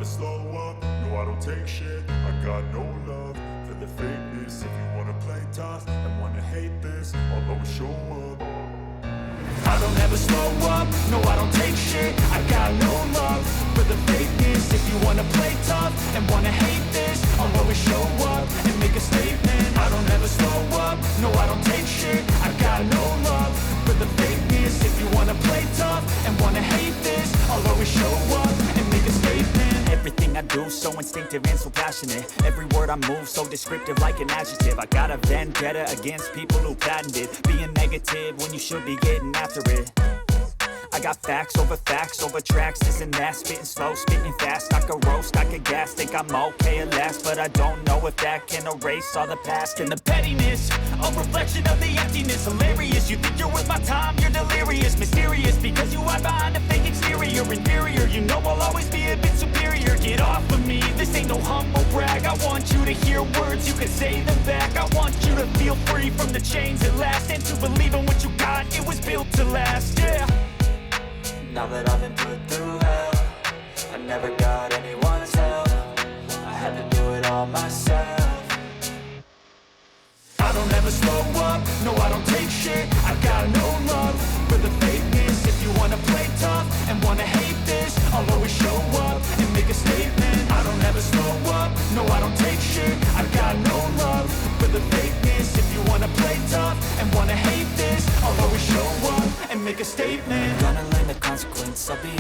slow up, no I don't take shit. I got no love for the fakeness. If you wanna play tough and wanna hate this, I'll always show up. I don't ever slow up, no I don't take shit. I got no love for the fakeness. If you wanna play tough and wanna hate this, I'll always show up and make a statement. I don't ever slow up, no I don't take shit. I got no love for the fakeness. If you wanna play tough and wanna hate this, I'll always show up and make a statement. Everything I do so instinctive and so passionate. Every word I move so descriptive like an adjective. I got a vendetta against people who patented being negative when you should be getting after it. I got facts over tracks, this and that. Spitting slow, spitting fast, I could roast, I could gas. Think I'm okay at last, but I don't know if that can erase all the past. And the pettiness, a reflection of the emptiness. Hilarious, you think you're worth my time, you're delirious. Mysterious, because you hide behind a fake exterior. Inferior, you know I'll always be a bit superior. Get off of me, this ain't no humble brag. I want you to hear words, you can say them back. I want you to feel free from the chains at last, and to believe in what you got, it was built to last, yeah. Now that I've been put through hell, I never got anyone's help. I had to do it all myself. I don't ever slow up, no I don't take shit. I got no love for the fakeness. If you wanna play tough and wanna hate this, I'll always show up and make a statement. I don't ever slow up, no I don't take shit. I got no love for the fakeness. If you wanna play tough and wanna hate this, I'll always show up and make a statement. Gonna learn the consequence, I'll be